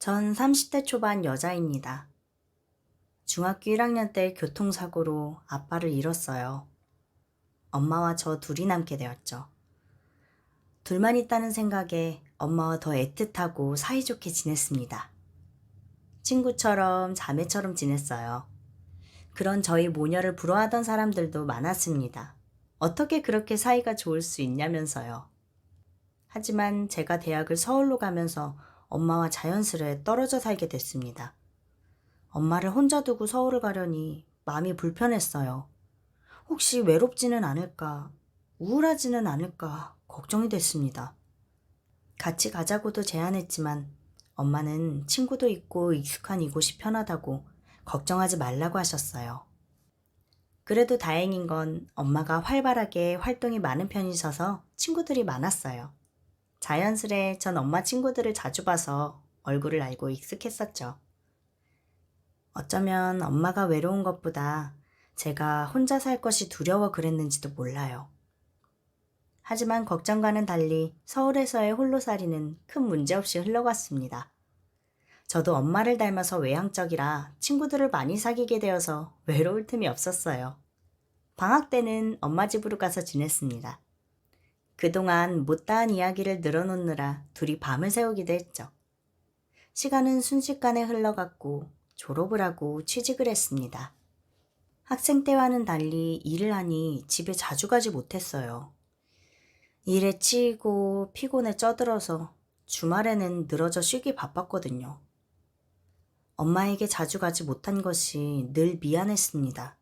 전 30대 초반 여자입니다. 중학교 1학년 때 교통사고로 아빠를 잃었어요. 엄마와 저 둘이 남게 되었죠. 둘만 있다는 생각에 엄마와 더 애틋하고 사이좋게 지냈습니다. 친구처럼 자매처럼 지냈어요. 그런 저희 모녀를 부러워하던 사람들도 많았습니다. 어떻게 그렇게 사이가 좋을 수 있냐면서요. 하지만 제가 대학을 서울로 가면서 엄마와 자연스레 떨어져 살게 됐습니다. 엄마를 혼자 두고 서울을 가려니 마음이 불편했어요. 혹시 외롭지는 않을까, 우울하지는 않을까 걱정이 됐습니다. 같이 가자고도 제안했지만 엄마는 친구도 있고 익숙한 이곳이 편하다고 걱정하지 말라고 하셨어요. 그래도 다행인 건 엄마가 활발하게 활동이 많은 편이셔서 친구들이 많았어요. 자연스레 전 엄마 친구들을 자주 봐서 얼굴을 알고 익숙했었죠. 어쩌면 엄마가 외로운 것보다 제가 혼자 살 것이 두려워 그랬는지도 몰라요. 하지만 걱정과는 달리 서울에서의 홀로살이는 큰 문제 없이 흘러갔습니다. 저도 엄마를 닮아서 외향적이라 친구들을 많이 사귀게 되어서 외로울 틈이 없었어요. 방학 때는 엄마 집으로 가서 지냈습니다. 그동안 못다한 이야기를 늘어놓느라 둘이 밤을 새우기도 했죠. 시간은 순식간에 흘러갔고 졸업을 하고 취직을 했습니다. 학생 때와는 달리 일을 하니 집에 자주 가지 못했어요. 일에 치이고 피곤에 쩌들어서 주말에는 늘어져 쉬기 바빴거든요. 엄마에게 자주 가지 못한 것이 늘 미안했습니다.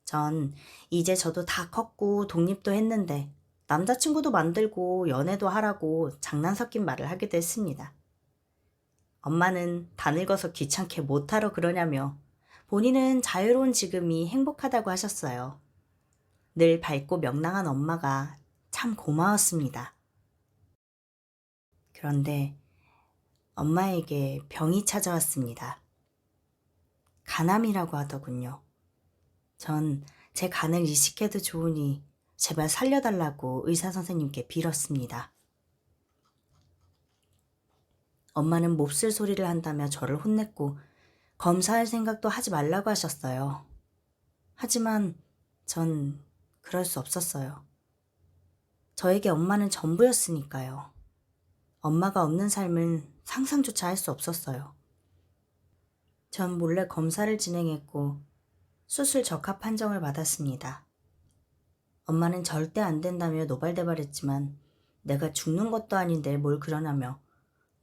전 이제 저도 다 컸고 독립도 했는데 남자친구도 만들고 연애도 하라고 장난 섞인 말을 하기도 했습니다. 엄마는 다 늙어서 귀찮게 못하러 그러냐며 본인은 자유로운 지금이 행복하다고 하셨어요. 늘 밝고 명랑한 엄마가 참 고마웠습니다. 그런데 엄마에게 병이 찾아왔습니다. 간암이라고 하더군요. 전 제 간을 이식해도 좋으니 제발 살려달라고 의사 선생님께 빌었습니다. 엄마는 몹쓸 소리를 한다며 저를 혼냈고 검사할 생각도 하지 말라고 하셨어요. 하지만 전 그럴 수 없었어요. 저에게 엄마는 전부였으니까요. 엄마가 없는 삶은 상상조차 할 수 없었어요. 전 몰래 검사를 진행했고 수술 적합 판정을 받았습니다. 엄마는 절대 안 된다며 노발대발했지만 내가 죽는 것도 아닌데 뭘 그러냐며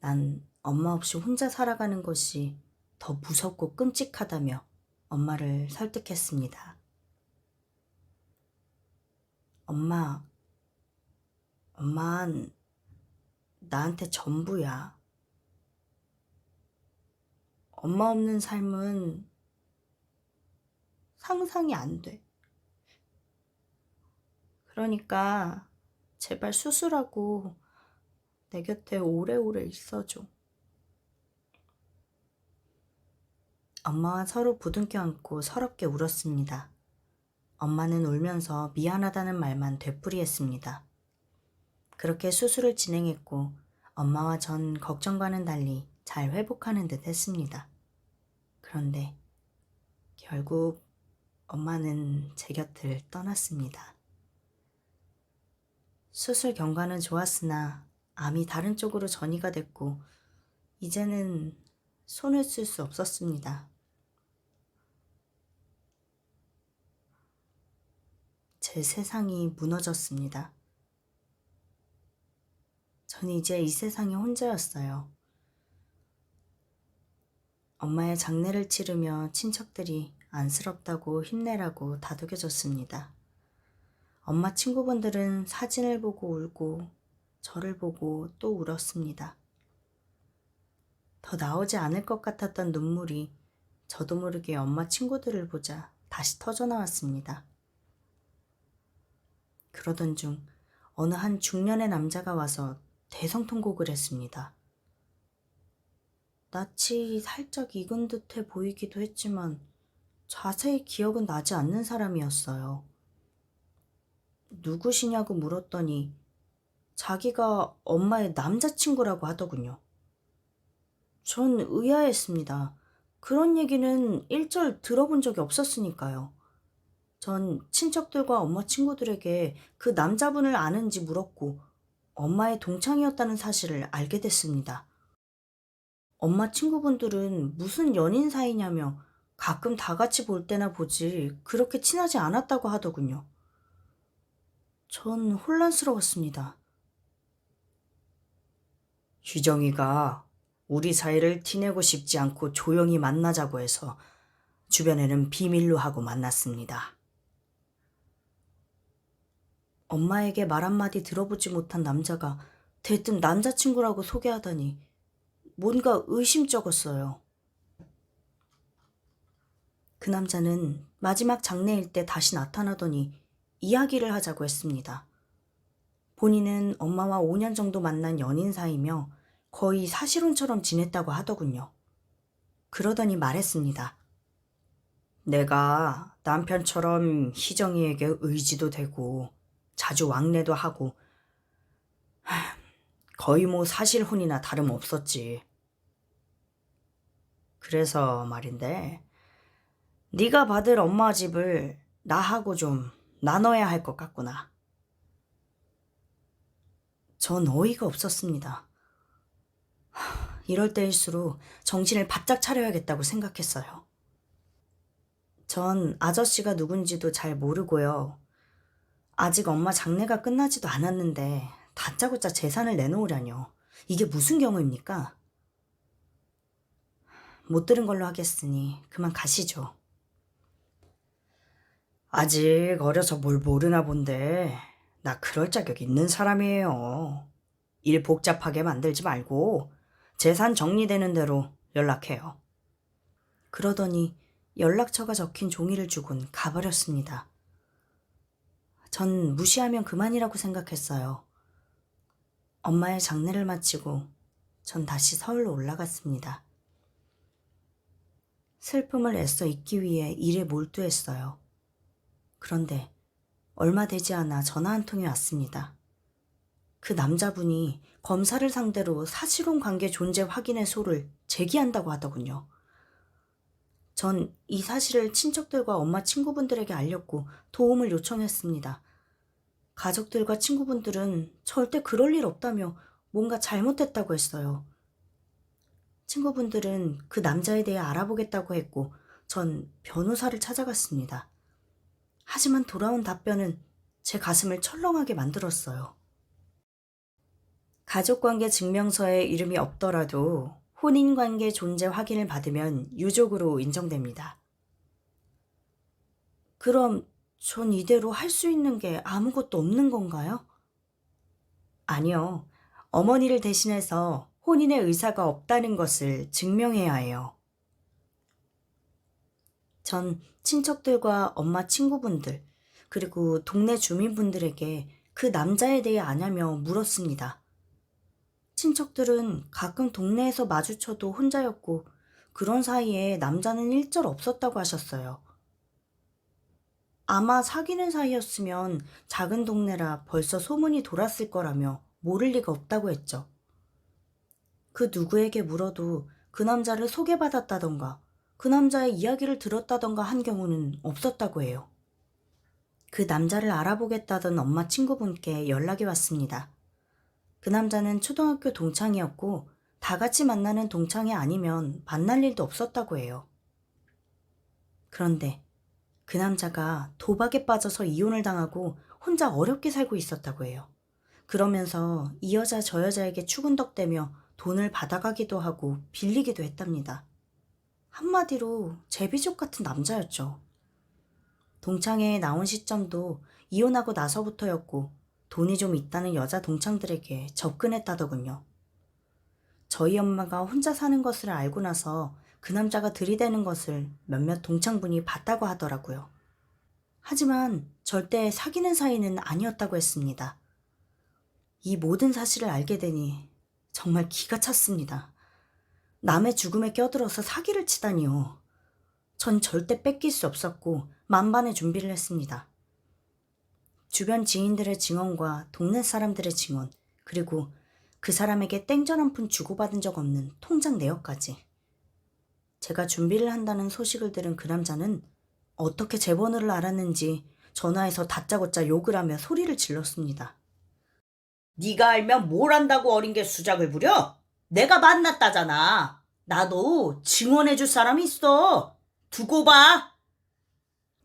난 엄마 없이 혼자 살아가는 것이 더 무섭고 끔찍하다며 엄마를 설득했습니다. 엄마는 나한테 전부야. 엄마 없는 삶은 상상이 안 돼. 그러니까 제발 수술하고 내 곁에 오래오래 있어줘. 엄마와 서로 부둥켜 안고 서럽게 울었습니다. 엄마는 울면서 미안하다는 말만 되풀이했습니다. 그렇게 수술을 진행했고 엄마와 전 걱정과는 달리 잘 회복하는 듯 했습니다. 그런데 결국 엄마는 제 곁을 떠났습니다. 수술 경과는 좋았으나 암이 다른 쪽으로 전이가 됐고 이제는 손을 쓸 수 없었습니다. 제 세상이 무너졌습니다. 전 이제 이 세상에 혼자였어요. 엄마의 장례를 치르며 친척들이 안쓰럽다고 힘내라고 다독여줬습니다. 엄마 친구분들은 사진을 보고 울고 저를 보고 또 울었습니다. 더 나오지 않을 것 같았던 눈물이 저도 모르게 엄마 친구들을 보자 다시 터져나왔습니다. 그러던 중 어느 한 중년의 남자가 와서 대성통곡을 했습니다. 낯이 살짝 익은 듯해 보이기도 했지만 자세히 기억은 나지 않는 사람이었어요. 누구시냐고 물었더니 자기가 엄마의 남자친구라고 하더군요. 전 의아했습니다. 그런 얘기는 일절 들어본 적이 없었으니까요. 전 친척들과 엄마 친구들에게 그 남자분을 아는지 물었고 엄마의 동창이었다는 사실을 알게 됐습니다. 엄마 친구분들은 무슨 연인 사이냐며 가끔 다 같이 볼 때나 보지 그렇게 친하지 않았다고 하더군요. 전 혼란스러웠습니다. 희정이가 우리 사이를 티내고 싶지 않고 조용히 만나자고 해서 주변에는 비밀로 하고 만났습니다. 엄마에게 말 한마디 들어보지 못한 남자가 대뜸 남자친구라고 소개하다니 뭔가 의심쩍었어요. 그 남자는 마지막 장례일 때 다시 나타나더니 이야기를 하자고 했습니다. 본인은 엄마와 5년 정도 만난 연인 사이며 거의 사실혼처럼 지냈다고 하더군요. 그러더니 말했습니다. 내가 남편처럼 희정이에게 의지도 되고 자주 왕래도 하고 거의 뭐 사실혼이나 다름없었지. 그래서 말인데 네가 받을 엄마 집을 나하고 좀 나눠야 할 것 같구나. 전 어이가 없었습니다. 이럴 때일수록 정신을 바짝 차려야겠다고 생각했어요. 전 아저씨가 누군지도 잘 모르고요. 아직 엄마 장례가 끝나지도 않았는데 다짜고짜 재산을 내놓으려뇨. 이게 무슨 경우입니까? 못 들은 걸로 하겠으니 그만 가시죠. 아직 어려서 뭘 모르나 본데 나 그럴 자격 있는 사람이에요. 일 복잡하게 만들지 말고 재산 정리되는 대로 연락해요. 그러더니 연락처가 적힌 종이를 주곤 가버렸습니다. 전 무시하면 그만이라고 생각했어요. 엄마의 장례를 마치고 전 다시 서울로 올라갔습니다. 슬픔을 애써 잊기 위해 일에 몰두했어요. 그런데 얼마 되지 않아 전화 한 통이 왔습니다. 그 남자분이 검사를 상대로 사실혼 관계 존재 확인의 소를 제기한다고 하더군요. 전 이 사실을 친척들과 엄마 친구분들에게 알렸고 도움을 요청했습니다. 가족들과 친구분들은 절대 그럴 일 없다며 뭔가 잘못됐다고 했어요. 친구분들은 그 남자에 대해 알아보겠다고 했고 전 변호사를 찾아갔습니다. 하지만 돌아온 답변은 제 가슴을 철렁하게 만들었어요. 가족관계 증명서에 이름이 없더라도 혼인관계 존재 확인을 받으면 유족으로 인정됩니다. 그럼 전 이대로 할 수 있는 게 아무것도 없는 건가요? 아니요. 어머니를 대신해서 혼인의 의사가 없다는 것을 증명해야 해요. 전 친척들과 엄마 친구분들, 그리고 동네 주민분들에게 그 남자에 대해 아냐며 물었습니다. 친척들은 가끔 동네에서 마주쳐도 혼자였고 그런 사이에 남자는 일절 없었다고 하셨어요. 아마 사귀는 사이였으면 작은 동네라 벌써 소문이 돌았을 거라며 모를 리가 없다고 했죠. 그 누구에게 물어도 그 남자를 소개받았다던가 그 남자의 이야기를 들었다던가 한 경우는 없었다고 해요. 그 남자를 알아보겠다던 엄마 친구분께 연락이 왔습니다. 그 남자는 초등학교 동창이었고 다 같이 만나는 동창이 아니면 만날 일도 없었다고 해요. 그런데 그 남자가 도박에 빠져서 이혼을 당하고 혼자 어렵게 살고 있었다고 해요. 그러면서 이 여자 저 여자에게 추근덕대며 돈을 받아가기도 하고 빌리기도 했답니다. 한마디로 제비족 같은 남자였죠. 동창회에 나온 시점도 이혼하고 나서부터였고 돈이 좀 있다는 여자 동창들에게 접근했다더군요. 저희 엄마가 혼자 사는 것을 알고 나서 그 남자가 들이대는 것을 몇몇 동창분이 봤다고 하더라고요. 하지만 절대 사귀는 사이는 아니었다고 했습니다. 이 모든 사실을 알게 되니 정말 기가 찼습니다. 남의 죽음에 껴들어서 사기를 치다니요. 전 절대 뺏길 수 없었고 만반의 준비를 했습니다. 주변 지인들의 증언과 동네 사람들의 증언, 그리고 그 사람에게 땡전 한 푼 주고받은 적 없는 통장 내역까지. 제가 준비를 한다는 소식을 들은 그 남자는 어떻게 제 번호를 알았는지 전화해서 다짜고짜 욕을 하며 소리를 질렀습니다. 네가 알면 뭘 안다고 어린 게 수작을 부려? 내가 만났다잖아. 나도 증언해줄 사람이 있어. 두고 봐.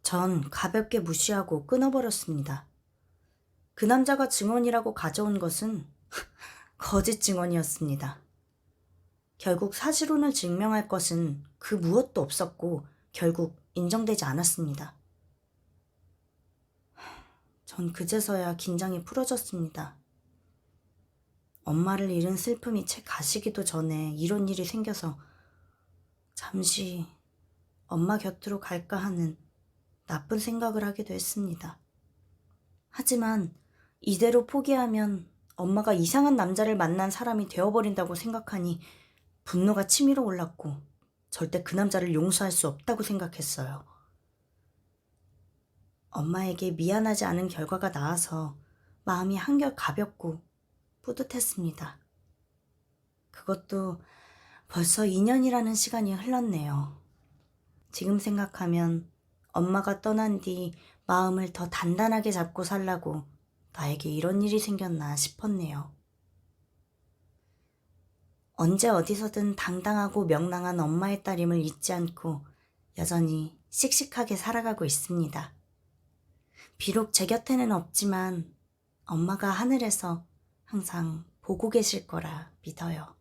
전 가볍게 무시하고 끊어버렸습니다. 그 남자가 증언이라고 가져온 것은 거짓 증언이었습니다. 결국 사실혼을 증명할 것은 그 무엇도 없었고 결국 인정되지 않았습니다. 전 그제서야 긴장이 풀어졌습니다. 엄마를 잃은 슬픔이 채 가시기도 전에 이런 일이 생겨서 잠시 엄마 곁으로 갈까 하는 나쁜 생각을 하기도 했습니다. 하지만 이대로 포기하면 엄마가 이상한 남자를 만난 사람이 되어버린다고 생각하니 분노가 치밀어 올랐고 절대 그 남자를 용서할 수 없다고 생각했어요. 엄마에게 미안하지 않은 결과가 나와서 마음이 한결 가볍고 뿌듯했습니다. 그것도 벌써 2년이라는 시간이 흘렀네요. 지금 생각하면 엄마가 떠난 뒤 마음을 더 단단하게 잡고 살라고 나에게 이런 일이 생겼나 싶었네요. 언제 어디서든 당당하고 명랑한 엄마의 딸임을 잊지 않고 여전히 씩씩하게 살아가고 있습니다. 비록 제 곁에는 없지만 엄마가 하늘에서 항상 보고 계실 거라 믿어요.